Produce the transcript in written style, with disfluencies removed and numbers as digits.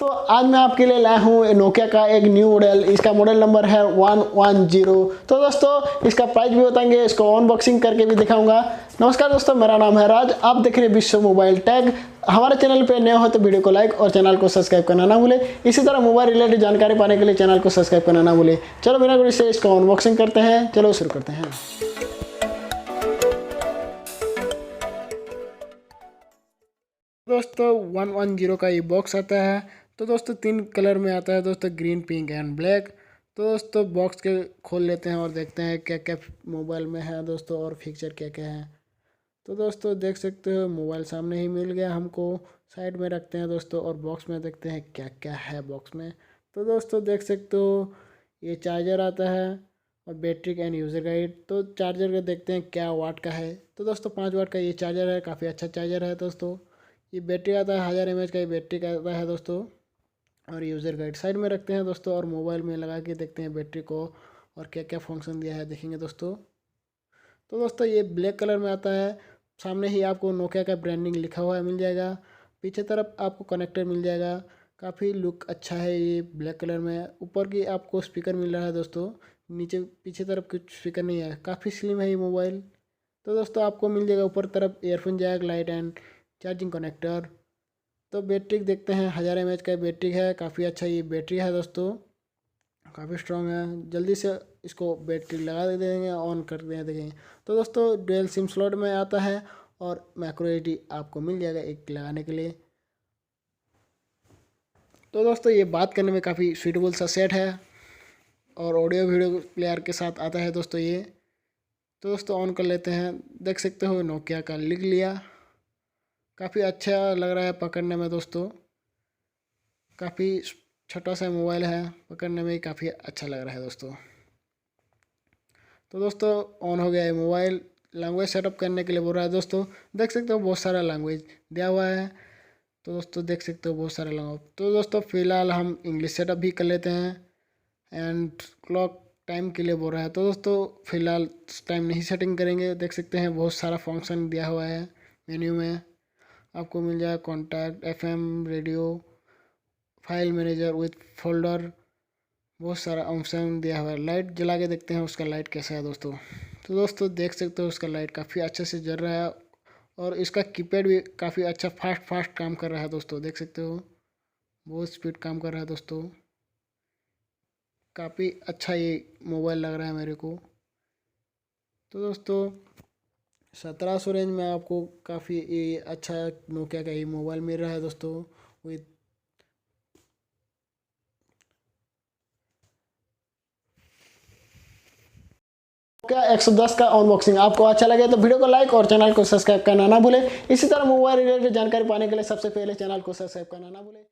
तो आज मैं आपके लिए लाया हूँ नोकिया का एक न्यू मॉडल। इसका मॉडल नंबर है 110। तो दोस्तों इसका प्राइस भी बताएंगे, इसको अनबॉक्सिंग करके भी दिखाऊंगा। नमस्कार दोस्तों, मेरा नाम है राज, आप देख रहे हैं विश्व मोबाइल टैग। हमारे चैनल पे नए हो तो वीडियो को लाइक और चैनल को सब्सक्राइब करना ना भूले। इसी तरह मोबाइल रिलेटेड जानकारी पाने के लिए चैनल को सब्सक्राइब करना ना भूले। चलो बिना देरी से इसको अनबॉक्सिंग करते हैं, चलो शुरू करते हैं। दोस्तों 110 का ये बॉक्स आता है। तो दोस्तों 3 कलर में आता है दोस्तों, ग्रीन, पिंक एंड ब्लैक। तो दोस्तों बॉक्स के खोल लेते हैं और देखते हैं क्या क्या मोबाइल में है दोस्तों और फीचर क्या क्या है। तो दोस्तों देख सकते हो मोबाइल सामने ही मिल गया हमको। साइड में रखते हैं दोस्तों और बॉक्स में देखते हैं क्या क्या है बॉक्स में। तो दोस्तों देख सकते हो ये चार्जर आता है और बैटरी एंड यूज़र गाइड। तो चार्जर का देखते हैं क्या वाट का है। तो दोस्तों 5 वाट का ये चार्जर है, काफ़ी अच्छा चार्जर है दोस्तों। ये बैटरी आता है 1000 mAh का, ये बैटरी का आता है दोस्तों। और यूज़र गाइड साइड में रखते हैं दोस्तों और मोबाइल में लगा के देखते हैं बैटरी को और क्या क्या फंक्शन दिया है देखेंगे दोस्तों। तो दोस्तों ये ब्लैक कलर में आता है। सामने ही आपको नोकिया का ब्रांडिंग लिखा हुआ है मिल जाएगा। पीछे तरफ आपको कनेक्टर मिल जाएगा। काफ़ी लुक अच्छा है ये ब्लैक कलर में। ऊपर की आपको स्पीकर मिल रहा है दोस्तों, नीचे पीछे तरफ कुछ स्पीकर नहीं है। काफ़ी स्लिम है ये मोबाइल। तो दोस्तों आपको मिल जाएगा ऊपर तरफ earphone jack, light and charging connector. तो बैटरी देखते हैं 1000 mAh का बैटरी है, काफ़ी अच्छा ये बैटरी है दोस्तों, काफ़ी स्ट्रॉन्ग है। जल्दी से इसको बैटरी लगा देंगे, ऑन कर देंगे। तो दोस्तों डुअल सिम स्लॉट में आता है और माइक्रो एसडी आपको मिल जाएगा एक लगाने के लिए। तो दोस्तों ये बात करने में काफ़ी सूटेबल सा सेट है और ऑडियो वीडियो प्लेयर के साथ आता है दोस्तों ये। तो दोस्तों ऑन कर लेते हैं, देख सकते हो नोकिया का लिख लिया। काफ़ी अच्छा लग रहा है पकड़ने में दोस्तों, काफ़ी छोटा सा मोबाइल है, पकड़ने में काफ़ी अच्छा लग रहा है दोस्तों। तो दोस्तों ऑन हो गया है मोबाइल। लैंग्वेज सेटअप करने के लिए बोल रहा है दोस्तों, देख सकते हो बहुत सारा लैंग्वेज दिया हुआ है। तो दोस्तों देख सकते हो बहुत सारा लैंग्वेज। तो दोस्तों फ़िलहाल हम इंग्लिश सेटअप भी कर लेते हैं। एंड क्लॉक टाइम के लिए बोल रहा है। तो दोस्तों फ़िलहाल टाइम नहीं सेटिंग करेंगे। देख सकते हैं बहुत सारा फंक्शन दिया हुआ है। मेन्यू में आपको मिल जाएगा contact, FM, radio, file manager with folder, बहुत सारा ऑप्शन दिया हुआ है। लाइट जला के देखते हैं उसका लाइट कैसा है दोस्तों। तो दोस्तों देख सकते हो उसका लाइट काफ़ी अच्छे से जल रहा है और इसका कीपैड भी काफ़ी अच्छा फास्ट काम कर रहा है दोस्तों, देख सकते हो बहुत स्पीड काम कर रहा है दोस्तों। काफ़ी अच्छा ये मोबाइल लग रहा है मेरे को। तो दोस्तों 1700 रेंज में आपको काफ़ी ये अच्छा नोकिया का ये मोबाइल मिल रहा है दोस्तों विथ क्या 110 का अनबॉक्सिंग। आपको अच्छा लगे तो वीडियो को लाइक और चैनल को सब्सक्राइब करना ना भूले। इसी तरह मोबाइल रिलेटेड जानकारी पाने के लिए सबसे पहले चैनल को सब्सक्राइब करना ना भूले।